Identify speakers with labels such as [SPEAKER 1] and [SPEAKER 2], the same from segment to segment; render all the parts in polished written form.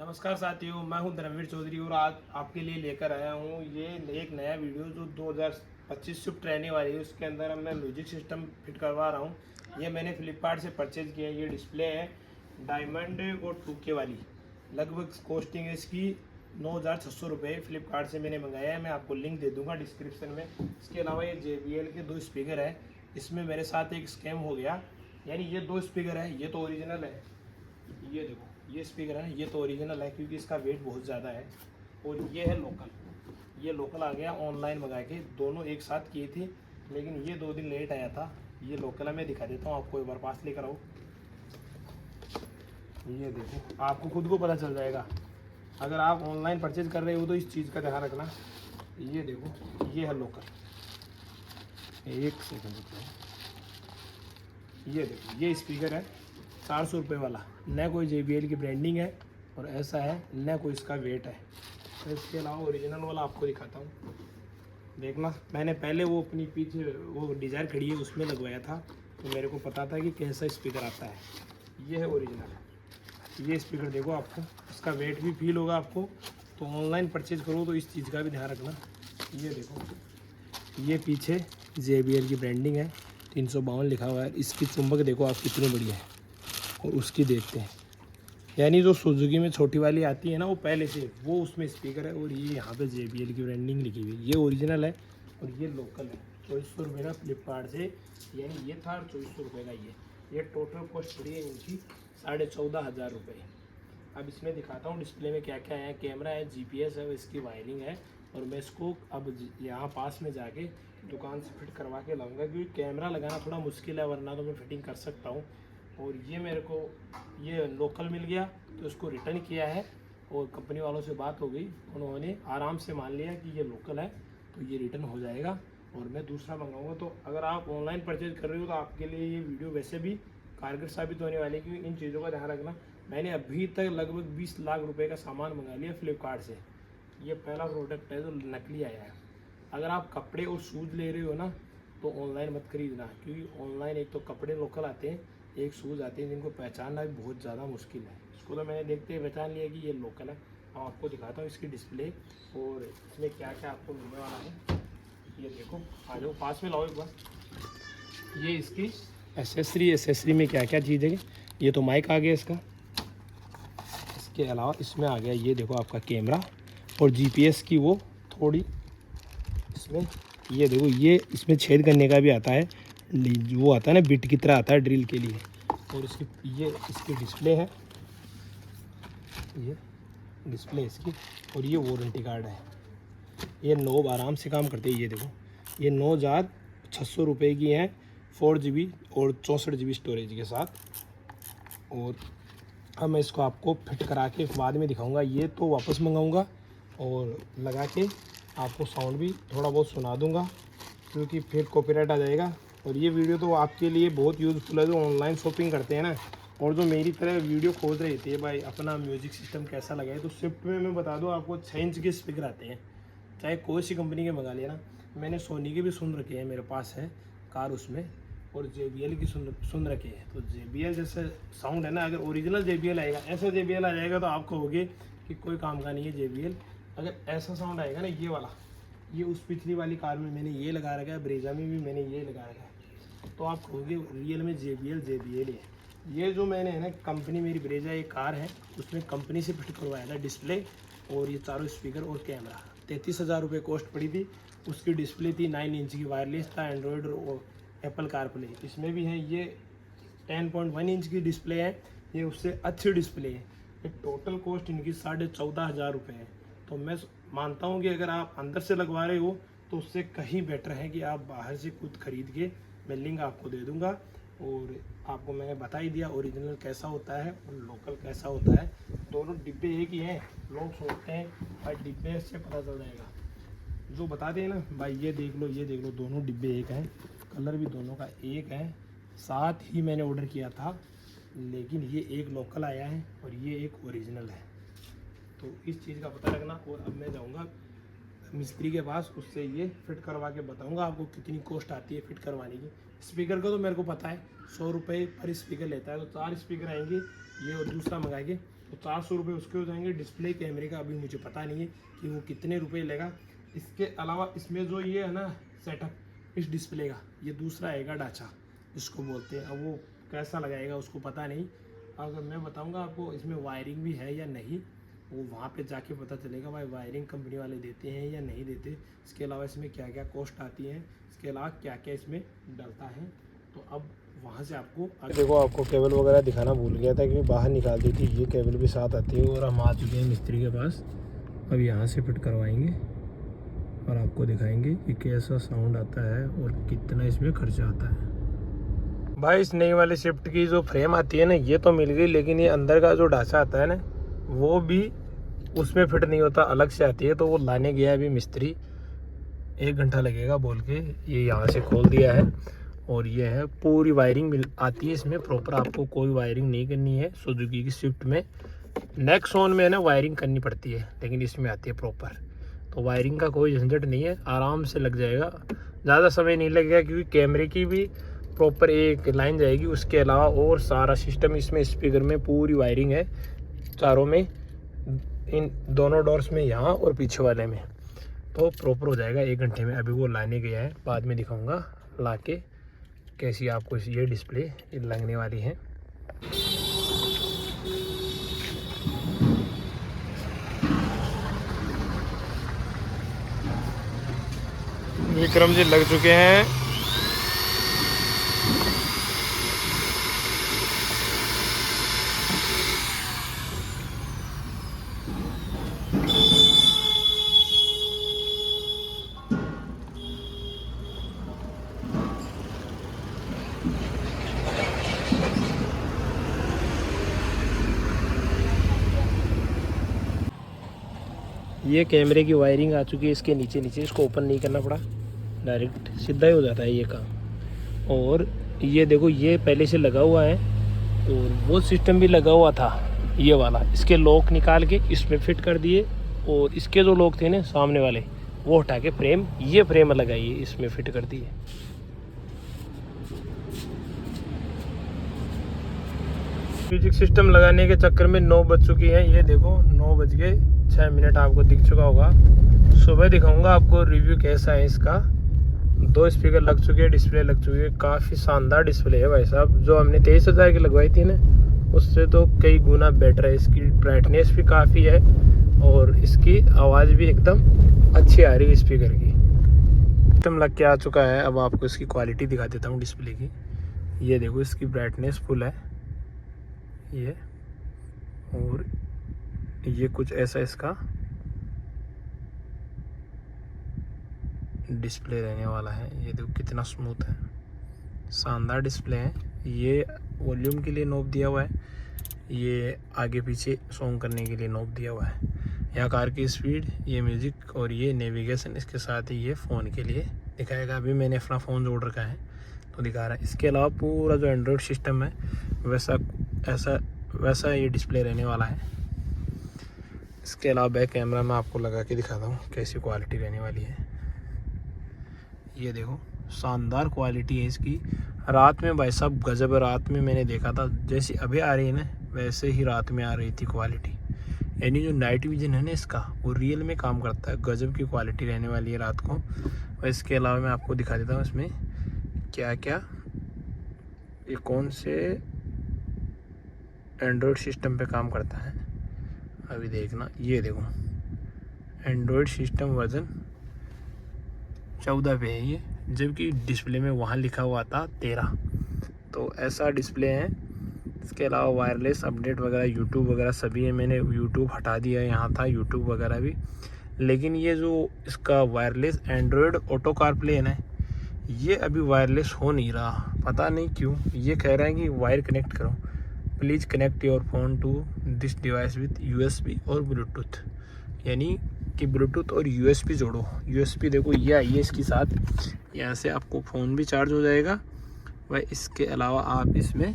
[SPEAKER 1] नमस्कार साथियों, मैं हूं धर्मवीर चौधरी और आज आपके लिए लेकर आया हूं ये एक नया वीडियो जो 2025 शिफ्ट रहने वाली है। उसके अंदर मैं म्यूजिक सिस्टम फिट करवा रहा हूं। ये मैंने फ्लिपकार्ट से परचेज किया है। ये डिस्प्ले है डायमंड और 2K वाली। लगभग कॉस्टिंग है इसकी 9,600 रुपये। फ्लिपकार्ट से मैंने मंगाया है। मैं आपको लिंक दे दूँगा डिस्क्रिप्शन में। इसके अलावा ये JBL के 2 स्पीकर है। इसमें मेरे साथ एक स्कैम हो गया, यानी ये 2 स्पीकर है। ये तो ओरिजिनल है, ये देखो ये स्पीकर है, ये तो ओरिजिनल है क्योंकि इसका वेट बहुत ज़्यादा है। और ये है लोकल। ये लोकल आ गया ऑनलाइन मंगा के, दोनों एक साथ किए थे लेकिन ये 2 दिन लेट आया था। ये लोकल है, मैं दिखा देता हूँ आपको, एक बार पास लेकर आओ। ये देखो, आपको खुद को पता चल जाएगा अगर आप ऑनलाइन परचेज कर रहे हो तो इस चीज़ का ध्यान रखना। ये देखो, ये है लोकल। एक सेकंड रुको। ये देखो, ये स्पीकर है 400 रुपये वाला। न कोई JBL की ब्रांडिंग है और ऐसा है, न कोई इसका वेट है। तो इसके अलावा ओरिजिनल वाला आपको दिखाता हूँ, देखना। मैंने पहले वो अपनी पीछे वो डिज़ायर खड़ी है उसमें लगवाया था, तो मेरे को पता था कि कैसा स्पीकर आता है। ये है ओरिजिनल। ये स्पीकर देखो, आपको इसका वेट भी फील होगा आपको। तो ऑनलाइन परचेज करो तो इस चीज़ का भी ध्यान रखना। ये देखो, ये पीछे JBL की ब्रांडिंग है, 352 लिखा हुआ है। इसकी चुंबक देखो आप कितनी बड़ी है और उसकी देखते हैं, यानी जो सुजुकी में छोटी वाली आती है ना, वो पहले से वो उसमें स्पीकर है। और ये यहाँ पे JBL की ब्रांडिंग लिखी हुई है। ये ओरिजिनल है और ये लोकल है। 2400 रुपये का फ्लिपकार्ट से, यानी ये था 2400 रुपये का। ये टोटल कॉस्ट पड़ी है इनकी 14,500 रुपये। अब इसमें दिखाता हूँ डिस्प्ले में क्या क्या है। कैमरा है, GPS है, इसकी वायरिंग है। और मैं इसको अब यहाँ पास में जाके दुकान से फिट करवा के लाऊंगा, क्योंकि कैमरा लगाना थोड़ा मुश्किल है, वरना तो मैं फिटिंग कर सकता हूँ। और ये मेरे को ये लोकल मिल गया तो इसको रिटर्न किया है और कंपनी वालों से बात हो गई, उन्होंने आराम से मान लिया कि ये लोकल है तो ये रिटर्न हो जाएगा और मैं दूसरा मंगाऊंगा। तो अगर आप ऑनलाइन परचेज कर रहे हो तो आपके लिए ये वीडियो वैसे भी कारगर साबित होने वाली है, क्योंकि इन चीज़ों का ध्यान रखना। मैंने अभी तक लगभग 20 लाख रुपए का सामान मंगा लिया फ्लिपकार्ट से। ये पहला प्रोडक्ट है जो नकली आया है। अगर आप कपड़े और शूज़ ले रहे हो ना तो ऑनलाइन मत खरीदना, क्योंकि ऑनलाइन एक तो कपड़े लोकल आते हैं, एक शूज़ आते हैं जिनको पहचानना भी बहुत ज़्यादा मुश्किल है। इसको तो मैंने देखते ही पहचान लिया कि ये लोकल है। अब आपको दिखाता हूँ इसकी डिस्प्ले और इसमें क्या क्या आपको मिलने वाला है। ये देखो, आ जाओ पास में लाओ एक बार। ये इसकी एसेसरी में क्या क्या चीज़ है। ये तो माइक आ गया इसका। इसके अलावा इसमें आ गया, ये देखो आपका कैमरा और GPS की वो थोड़ी इसमें। ये देखो, ये इसमें छेद करने का भी आता है, वो आता है ना बिट की तरह आता है ड्रिल के लिए। और इसकी डिस्प्ले है, ये डिस्प्ले इसकी। और ये वारंटी कार्ड है। ये नोब आराम से काम करते हैं। ये देखो, ये 9,600 रुपये की हैं, 4GB और 64GB स्टोरेज के साथ। और अब मैं इसको आपको फिट करा के बाद में दिखाऊंगा। ये तो वापस मंगाऊंगा और लगा के आपको साउंड भी थोड़ा बहुत सुना दूंगा, क्योंकि फिर कॉपीराइट आ जाएगा। और ये वीडियो तो आपके लिए बहुत यूज़फुल है जो ऑनलाइन शॉपिंग करते हैं ना, और जो मेरी तरह वीडियो खोज रहे थे भाई अपना म्यूज़िक सिस्टम कैसा लगा है। तो स्विफ्ट में मैं बता दूं आपको 6 इंच के स्पीकर आते हैं, चाहे कोई सी कंपनी के मंगा लेना। मैंने सोनी के भी सुन रखे हैं, मेरे पास है कार उसमें, और JBL की सुन रखे हैं। तो JBL जैसे साउंड है ना, अगर ओरिजिनल JBL आएगा, ऐसा JBL आ जाएगा तो आप कहोगे कि कोई काम का नहीं है JBL। अगर ऐसा साउंड आएगा ना, ये वाला, ये उस पिछली वाली कार में मैंने ये लगा रखा है, ब्रेजा में भी मैंने ये लगा रखा है, तो आप कहोगे रियल में JBL ही है। ये जो मैंने है ना, कंपनी मेरी ब्रेजा एक कार है उसमें कंपनी से फिट करवाया था डिस्प्ले और ये चारों स्पीकर और कैमरा। 33,000 रुपये कॉस्ट पड़ी थी। उसकी डिस्प्ले थी 9 इंच की, वायरलेस था, एंड्रॉयड और एप्पल कारप्ले इसमें भी है। ये 10.1 इंच की डिस्प्ले है, ये उससे अच्छी डिस्प्ले है। ये टोटल कॉस्ट इनकी 14,500 रुपये है। तो मैं मानता हूँ कि अगर आप अंदर से लगवा रहे हो तो उससे कहीं बेटर है कि आप बाहर से खुद खरीद के, मैं लिंक आपको दे दूँगा। और आपको मैंने बता ही दिया ओरिजिनल कैसा होता है और लोकल कैसा होता है। दोनों डिब्बे एक ही हैं। लोग सोचते हैं भाई डिब्बे से पता चल जाएगा, जो बताते हैं ना भाई ये देख लो, ये देख लो, दोनों डिब्बे एक हैं, कलर भी दोनों का एक है। साथ ही मैंने ऑर्डर किया था, लेकिन ये एक लोकल आया है और ये एक ओरिजिनल है। तो इस चीज़ का पता रखना। और अब मैं जाऊंगा मिस्त्री के पास, उससे ये फिट करवा के बताऊंगा आपको कितनी कॉस्ट आती है फिट करवाने की। स्पीकर का तो मेरे को पता है 100 रुपये पर स्पीकर लेता है, तो 4 स्पीकर आएंगे ये और दूसरा मंगाएंगे। तो 400 रुपये उसके हो जाएंगे। डिस्प्ले कैमरे का अभी मुझे पता नहीं है कि वो कितने रुपए लेगा। इसके अलावा इसमें जो ये है ना सेटअप इस डिस्प्ले का, ये दूसरा आएगा ढांचा जिसको बोलते हैं। अब वो कैसा लगाएगा उसको पता नहीं। अगर मैं बताऊंगा आपको इसमें वायरिंग भी है या नहीं, वो वहाँ पे जाके पता चलेगा भाई वायरिंग कंपनी वाले देते हैं या नहीं देते। इसके अलावा इसमें क्या क्या कॉस्ट आती है, इसके अलावा क्या क्या इसमें डलता है, तो अब वहाँ से आपको देखो। आपको केबल वगैरह दिखाना भूल गया था कि बाहर निकाल दी थी, ये केबल भी साथ आती है। और हम आ चुके हैं मिस्त्री के पास, अब यहाँ से फिट करवाएंगे और आपको दिखाएंगे कि कैसा साउंड आता है और कितना इसमें खर्चा आता है। भाई इस नई वाले शिफ्ट की जो फ्रेम आती है ना, ये तो मिल गई, लेकिन ये अंदर का जो ढांचा आता है ना, वो भी उसमें फिट नहीं होता, अलग से आती है। तो वो लाने गया अभी मिस्त्री, 1 घंटा लगेगा बोल के। ये यहाँ से खोल दिया है और ये है पूरी वायरिंग आती है इसमें प्रॉपर। आपको कोई वायरिंग नहीं करनी है। सुजुकी की स्विफ्ट में नेक्सॉन में है ना वायरिंग करनी पड़ती है, लेकिन इसमें आती है प्रॉपर। तो वायरिंग का कोई झंझट नहीं है, आराम से लग जाएगा, ज़्यादा समय नहीं लगेगा, क्योंकि कैमरे की भी प्रॉपर एक लाइन जाएगी। उसके अलावा और सारा सिस्टम इसमें, स्पीकर में पूरी वायरिंग है चारों में, इन दोनों डोर्स में यहाँ और पीछे वाले में, तो प्रॉपर हो जाएगा 1 घंटे में। अभी वो लाने गया है, बाद में दिखाऊंगा ला के कैसी आपको ये डिस्प्ले लगने वाली है। विक्रम जी लग चुके हैं। ये कैमरे की वायरिंग आ चुकी है इसके नीचे नीचे, इसको ओपन नहीं करना पड़ा, डायरेक्ट सीधा ही हो जाता है ये काम। और ये देखो, ये पहले से लगा हुआ है और वो सिस्टम भी लगा हुआ था ये वाला, इसके लॉक निकाल के इसमें फिट कर दिए। और इसके जो लॉक थे ना सामने वाले, वो हटा के फ्रेम, ये फ्रेम लगाई इसमें फिट कर दिए। म्यूजिक सिस्टम लगाने के चक्कर में 9 बज चुकी है। ये देखो 9:06 आपको दिख चुका होगा। सुबह दिखाऊंगा आपको रिव्यू कैसा है इसका। 2 स्पीकर लग चुके हैं, डिस्प्ले लग चुकी है, काफ़ी शानदार डिस्प्ले है भाई साहब। जो हमने 23,000 की लगवाई थी ना, उससे तो कई गुना बेटर है। इसकी ब्राइटनेस भी काफ़ी है और इसकी आवाज़ भी एकदम अच्छी आ रही है स्पीकर की। सिस्टम लग के आ चुका है। अब आपको इसकी क्वालिटी दिखा देता हूँ डिस्प्ले की। ये देखो, इसकी ब्राइटनेस फुल है ये, और ये कुछ ऐसा इसका डिस्प्ले रहने वाला है। ये देखो कितना स्मूथ है, शानदार डिस्प्ले है। ये वॉल्यूम के लिए नॉब दिया हुआ है, ये आगे पीछे सॉन्ग करने के लिए नॉब दिया हुआ है। यहाँ कार की स्पीड, ये म्यूज़िक और ये नेविगेशन, इसके साथ ही ये फ़ोन के लिए दिखाएगा। अभी मैंने अपना फ़ोन जोड़ रखा है तो दिखा रहा है। इसके अलावा पूरा जो एंड्रॉयड सिस्टम है वैसा ये डिस्प्ले रहने वाला है। इसके अलावा बैक कैमरा मैं आपको लगा के दिखाता हूँ कैसी क्वालिटी रहने वाली है। ये देखो, शानदार क्वालिटी है इसकी। रात में भाई साहब गजब, रात में मैंने देखा था जैसी अभी आ रही है ना, वैसे ही रात में आ रही थी क्वालिटी। यानी जो नाइट विजन है ना इसका, वो रियल में काम करता है। गजब की क्वालिटी रहने वाली है रात को। और इसके अलावा मैं आपको दिखा देता हूँ इसमें क्या क्या, ये कौन से एंड्रॉयड सिस्टम पे काम करता है अभी देखना। ये देखो, एंड्रॉयड सिस्टम वर्जन 14 पे है ये, जबकि डिस्प्ले में वहाँ लिखा हुआ था 13। तो ऐसा डिस्प्ले है। इसके अलावा वायरलेस अपडेट वगैरह, यूट्यूब वगैरह सभी है। मैंने यूट्यूब हटा दिया है, यहाँ था यूट्यूब वगैरह भी। लेकिन ये जो इसका wireless Android auto car play है ना, ये अभी वायरलेस हो नहीं रहा, पता नहीं क्यों। ये कह रहा है कि वायर कनेक्ट करो, please connect your phone to this device with USB और ब्लूटूथ। यानी कि ब्लूटूथ और USB जोड़ो। USB देखो ये आई है इसके साथ, यहाँ से आपको फ़ोन भी चार्ज हो जाएगा। वह इसके अलावा आप इसमें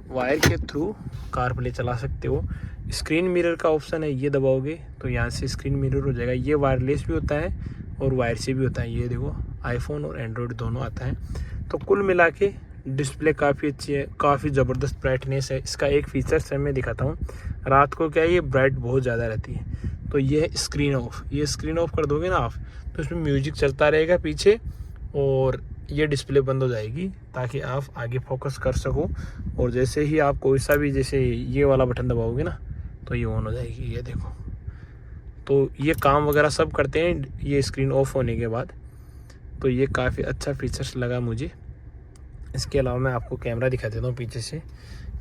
[SPEAKER 1] वायर के थ्रू कार प्ले चला सकते हो। स्क्रीन मिरर का ऑप्शन है, ये दबाओगे तो यहाँ से स्क्रीन मिरर हो जाएगा। ये वायरलेस भी होता है और वायर से भी होता है। ये देखो, आईफोन और एंड्रॉयड दोनों आता है। तो कुल मिला के डिस्प्ले काफ़ी अच्छी है, काफ़ी ज़बरदस्त ब्राइटनेस है। इसका एक फीचर से मैं दिखाता हूँ, रात को क्या है ये ब्राइट बहुत ज़्यादा रहती है। तो ये है स्क्रीन ऑफ, ये स्क्रीन ऑफ कर दोगे ना आप तो इसमें म्यूजिक चलता रहेगा पीछे और ये डिस्प्ले बंद हो जाएगी ताकि आप आगे फोकस कर सको। और जैसे ही आप कोई सा भी जैसे ये वाला बटन दबाओगे ना तो ये ऑन हो जाएगी, ये देखो। तो ये काम वगैरह सब करते हैं ये स्क्रीन ऑफ होने के बाद। तो ये काफ़ी अच्छा फीचर्स लगा मुझे। इसके अलावा मैं आपको कैमरा दिखा देता हूँ पीछे से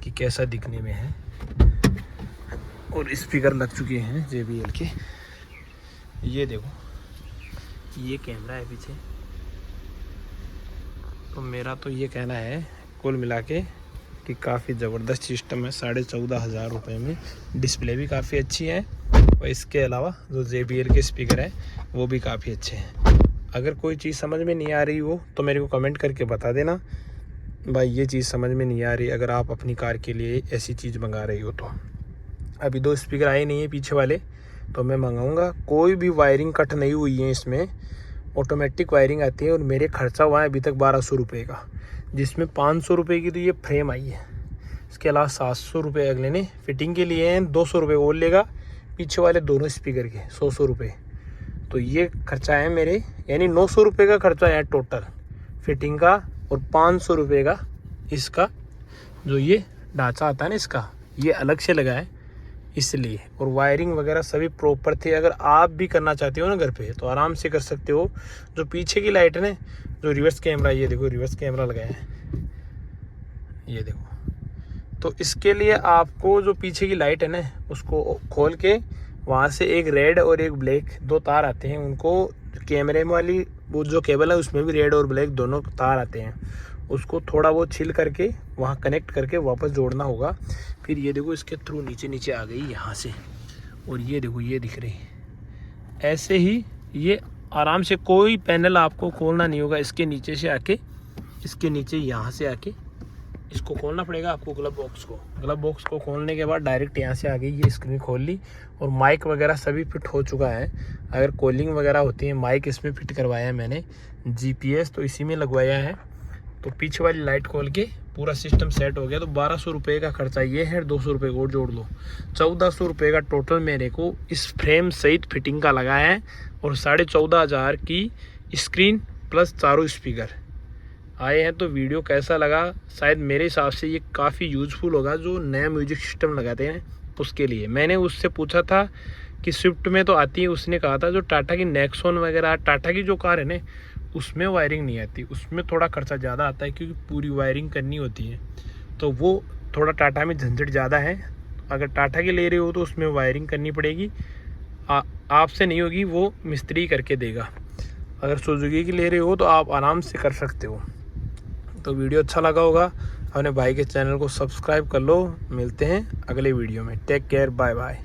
[SPEAKER 1] कि कैसा दिखने में है। और स्पीकर लग चुके हैं JBL के, ये देखो ये कैमरा है पीछे। तो मेरा तो ये कहना है कुल मिला के कि काफ़ी ज़बरदस्त सिस्टम है। 14,500 रुपये में डिस्प्ले भी काफ़ी अच्छी है और इसके अलावा जो JBL के स्पीकर हैं वो भी काफ़ी अच्छे हैं। अगर कोई चीज़ समझ में नहीं आ रही हो तो मेरे को कमेंट करके बता देना भाई ये चीज़ समझ में नहीं आ रही। अगर आप अपनी कार के लिए ऐसी चीज़ मंगा रही हो तो अभी 2 स्पीकर आए नहीं है पीछे वाले, तो मैं मंगाऊंगा। कोई भी वायरिंग कट नहीं हुई है इसमें, ऑटोमेटिक वायरिंग आती है। और मेरे खर्चा हुआ है अभी तक 1200 रुपये का, जिसमें 500 रुपये की तो ये फ्रेम आई है। इसके अलावा 700 रुपये अगले ने फिटिंग के लिए हैं, 200 रुपये और लेगा पीछे वाले दोनों स्पीकर के 100 रुपये। तो ये खर्चा है मेरे, यानी 900 रुपये का खर्चा है टोटल फिटिंग का। और 500 रुपये का इसका जो ये ढांचा आता है ना इसका, ये अलग से लगा है इसलिए। और वायरिंग वगैरह सभी प्रॉपर थे। अगर आप भी करना चाहते हो ना घर पे तो आराम से कर सकते हो। जो पीछे की लाइट है ना, जो रिवर्स कैमरा, ये देखो रिवर्स कैमरा लगाया है, ये देखो। तो इसके लिए आपको जो पीछे की लाइट है ना उसको खोल के वहाँ से एक रेड और एक ब्लैक 2 तार आते हैं, उनको कैमरे वाली वो जो केबल है उसमें भी रेड और ब्लैक दोनों तार आते हैं, उसको थोड़ा बहुत छिल करके वहाँ कनेक्ट करके वापस जोड़ना होगा। फिर ये देखो इसके थ्रू नीचे आ गई यहाँ से, और ये देखो ये दिख रही ऐसे ही। ये आराम से कोई पैनल आपको खोलना नहीं होगा। इसके नीचे से आके, इसके नीचे यहाँ से आके इसको खोलना पड़ेगा आपको, ग्लव बॉक्स को खोलने के बाद डायरेक्ट यहाँ से आ गई ये स्क्रीन खोल ली। और माइक वगैरह सभी फिट हो चुका है। अगर कॉलिंग वगैरह होती है, माइक इसमें फिट करवाया है मैंने, GPS तो इसी में लगवाया है। तो पीछे वाली लाइट खोल के पूरा सिस्टम सेट हो गया। तो 1200 रुपये का खर्चा ये है, 200 रुपये और जोड़ लो, 1400 रुपये का टोटल मेरे को इस फ्रेम सहित फिटिंग का लगा है। और 14,500 की स्क्रीन प्लस चारों स्पीकर आए हैं। तो वीडियो कैसा लगा? शायद मेरे हिसाब से ये काफ़ी यूज़फुल होगा जो नया म्यूजिक सिस्टम लगाते हैं उसके लिए। मैंने उससे पूछा था कि स्विफ्ट में तो आती है, उसने कहा था जो टाटा की नेक्सॉन वगैरह, टाटा की जो कार है ना उसमें वायरिंग नहीं आती, उसमें थोड़ा खर्चा ज़्यादा आता है क्योंकि पूरी वायरिंग करनी होती है। तो वो थोड़ा टाटा में झंझट ज़्यादा है। अगर टाटा की ले रहे हो तो उसमें वायरिंग करनी पड़ेगी, आपसे नहीं होगी, वो मिस्त्री करके देगा। अगर सुजुकी की ले रहे हो तो आप आराम से कर सकते हो। तो वीडियो अच्छा लगा होगा, अपने भाई के चैनल को सब्सक्राइब कर लो। मिलते हैं अगले वीडियो में। Take care, bye bye.